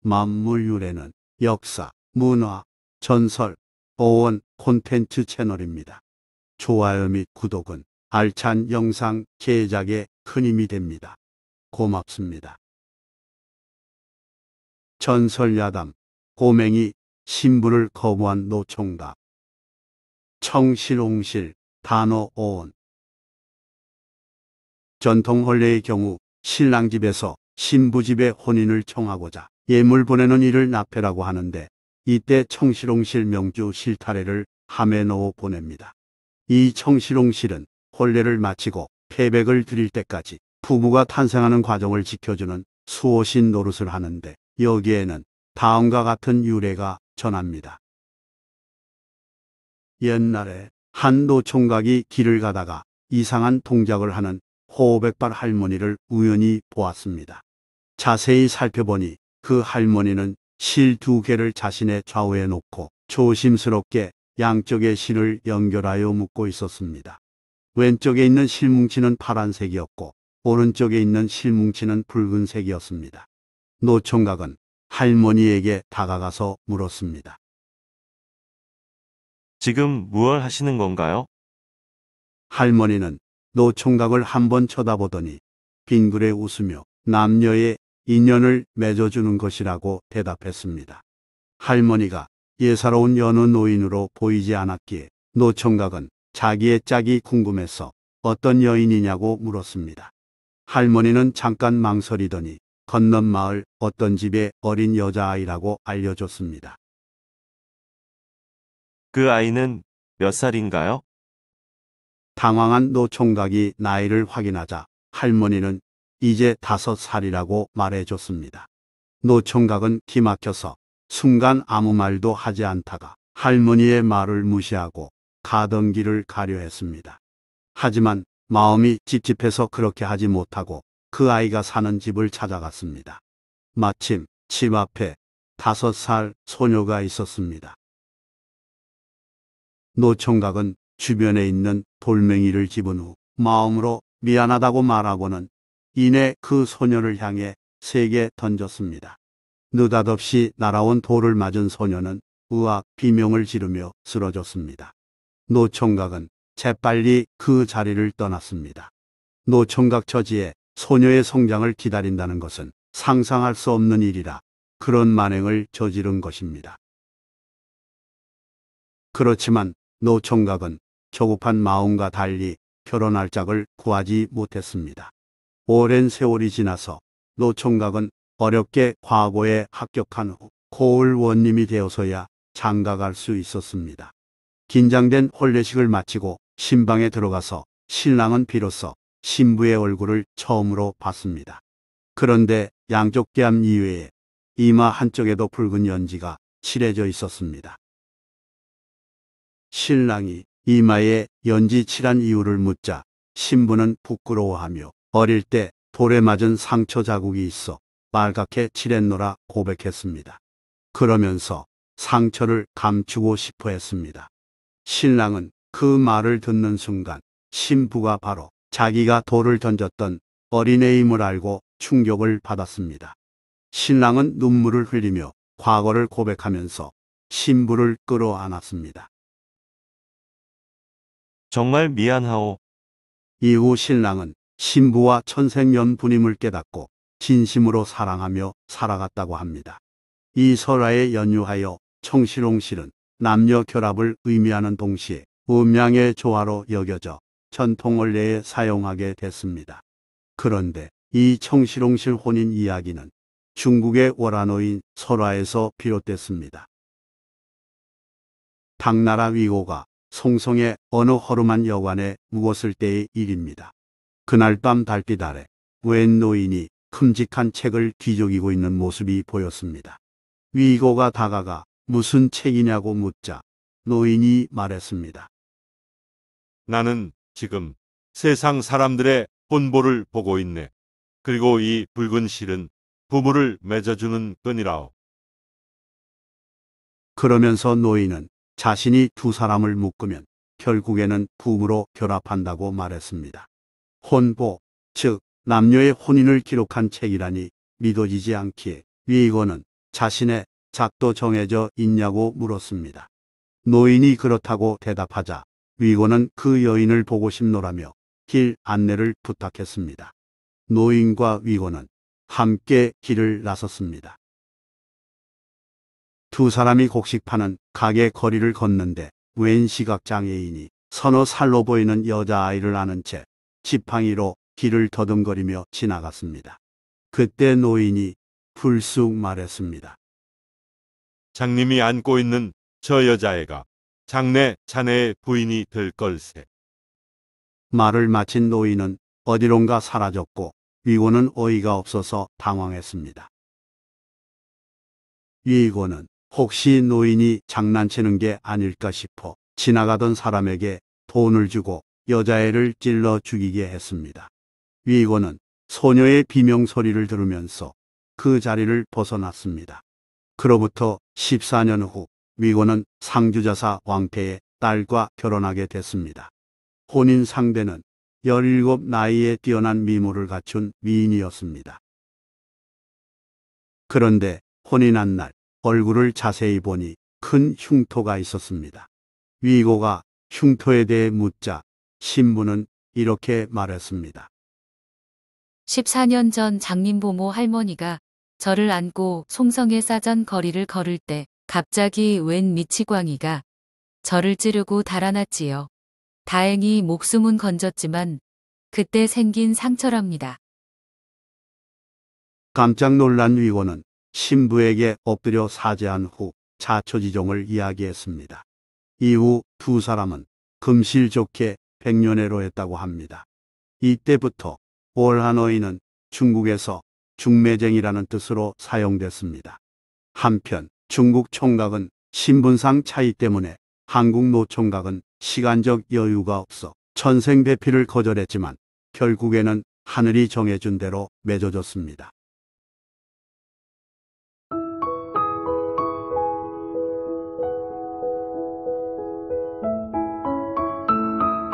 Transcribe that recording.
만물유래는 역사, 문화, 전설, 어원 콘텐츠 채널입니다. 좋아요 및 구독은 알찬 영상 제작에 큰 힘이 됩니다. 고맙습니다. 전설야담, 고맹이 신부를 거부한 노총각. 청실옹실, 단어 어원. 전통 혼례의 경우 신랑 집에서 신부 집에 혼인을 청하고자 예물 보내는 일을 납폐라고 하는데, 이때 청실옹실 명주 실타래를 함에 넣어 보냅니다. 이 청실옹실은 혼례를 마치고 패백을 드릴 때까지 부부가 탄생하는 과정을 지켜주는 수호신 노릇을 하는데, 여기에는 다음과 같은 유래가 전합니다. 옛날에 한 노총각이 길을 가다가 이상한 동작을 하는 호백발 할머니를 우연히 보았습니다. 자세히 살펴보니 그 할머니는 실 2개를 자신의 좌우에 놓고 조심스럽게 양쪽의 실을 연결하여 묶고 있었습니다. 왼쪽에 있는 실뭉치는 파란색이었고 오른쪽에 있는 실뭉치는 붉은색이었습니다. 노총각은 할머니에게 다가가서 물었습니다. 지금 무얼 하시는 건가요? 할머니는 노총각을 한번 쳐다보더니 빙그레 웃으며 남녀의 인연을 맺어주는 것이라고 대답했습니다. 할머니가 예사로운 여느 노인으로 보이지 않았기에 노총각은 자기의 짝이 궁금해서 어떤 여인이냐고 물었습니다. 할머니는 잠깐 망설이더니 건넌 마을 어떤 집의 어린 여자아이라고 알려줬습니다. 그 아이는 몇 살인가요? 당황한 노총각이 나이를 확인하자 할머니는 이제 5살이라고 말해줬습니다. 노총각은 기막혀서 순간 아무 말도 하지 않다가 할머니의 말을 무시하고 가던 길을 가려 했습니다. 하지만 마음이 찝찝해서 그렇게 하지 못하고 그 아이가 사는 집을 찾아갔습니다. 마침 집 앞에 5살 소녀가 있었습니다. 노총각은 주변에 있는 돌멩이를 집은 후 마음으로 미안하다고 말하고는 이내 그 소녀를 향해 3개 던졌습니다. 느닷없이 날아온 돌을 맞은 소녀는 으악 비명을 지르며 쓰러졌습니다. 노총각은 재빨리 그 자리를 떠났습니다. 노총각 처지에 소녀의 성장을 기다린다는 것은 상상할 수 없는 일이라 그런 만행을 저지른 것입니다. 그렇지만 노총각은 조급한 마음과 달리 결혼할 짝을 구하지 못했습니다. 오랜 세월이 지나서 노총각은 어렵게 과거에 합격한 후 고을 원님이 되어서야 장가갈 수 있었습니다. 긴장된 혼례식을 마치고 신방에 들어가서 신랑은 비로소 신부의 얼굴을 처음으로 봤습니다. 그런데 양쪽 뺨 이외에 이마 한쪽에도 붉은 연지가 칠해져 있었습니다. 신랑이 이마에 연지 칠한 이유를 묻자 신부는 부끄러워하며 어릴 때 돌에 맞은 상처 자국이 있어 빨갛게 칠했노라 고백했습니다. 그러면서 상처를 감추고 싶어 했습니다. 신랑은 그 말을 듣는 순간 신부가 바로 자기가 돌을 던졌던 어린애임을 알고 충격을 받았습니다. 신랑은 눈물을 흘리며 과거를 고백하면서 신부를 끌어안았습니다. 정말 미안하오. 이후 신랑은 신부와 천생연분임을 깨닫고 진심으로 사랑하며 살아갔다고 합니다. 이 설화에 연유하여 청실옹실은 남녀 결합을 의미하는 동시에 음양의 조화로 여겨져 전통 원래에 사용하게 됐습니다. 그런데 이 청실옹실 혼인 이야기는 중국의 월화노인 설화에서 비롯됐습니다. 당나라 위고가 송송의 어느 허름한 여관에 묵었을 때의 일입니다. 그날 밤 달빛 아래 웬 노인이 큼직한 책을 뒤적이고 있는 모습이 보였습니다. 위고가 다가가 무슨 책이냐고 묻자 노인이 말했습니다. 나는 지금 세상 사람들의 혼보를 보고 있네. 그리고 이 붉은 실은 부부를 맺어주는 끈이라오. 그러면서 노인은 자신이 2사람을 묶으면 결국에는 부부로 결합한다고 말했습니다. 혼보, 즉 남녀의 혼인을 기록한 책이라니 믿어지지 않기에 위고는 자신의 작도 정해져 있냐고 물었습니다. 노인이 그렇다고 대답하자 위고는 그 여인을 보고 싶노라며 길 안내를 부탁했습니다. 노인과 위고는 함께 길을 나섰습니다. 두 사람이 곡식 파는 가게 거리를 걷는데 웬 시각장애인이 서너 살로 보이는 여자아이를 안은 채 지팡이로 길을 더듬거리며 지나갔습니다. 그때 노인이 불쑥 말했습니다. 장님이 안고 있는 저 여자애가 장내 자네의 부인이 될 걸세. 말을 마친 노인은 어디론가 사라졌고 위고는 어이가 없어서 당황했습니다. 위고는 혹시 노인이 장난치는 게 아닐까 싶어 지나가던 사람에게 돈을 주고 여자애를 찔러 죽이게 했습니다. 위고는 소녀의 비명소리를 들으면서 그 자리를 벗어났습니다. 그로부터 14년 후 위고는 상주자사 왕태의 딸과 결혼하게 됐습니다. 혼인 상대는 17 나이에 뛰어난 미모를 갖춘 미인이었습니다. 그런데 혼인한 날 얼굴을 자세히 보니 큰 흉터가 있었습니다. 위고가 흉터에 대해 묻자 신부는 이렇게 말했습니다. 14년 전 장님보모 할머니가 저를 안고 송성의 싸전 거리를 걸을 때 갑자기 웬 미치광이가 저를 찌르고 달아났지요. 다행히 목숨은 건졌지만 그때 생긴 상처랍니다. 깜짝 놀란 위고는 신부에게 엎드려 사죄한 후 자초지종을 이야기했습니다. 이후 두 사람은 금실 좋게 백년해로 했다고 합니다. 이때부터 월하노이는 중국에서 중매쟁이라는 뜻으로 사용됐습니다. 한편 중국 총각은 신분상 차이 때문에 한국 노총각은 시간적 여유가 없어 천생배필을 거절했지만 결국에는 하늘이 정해준 대로 맺어졌습니다.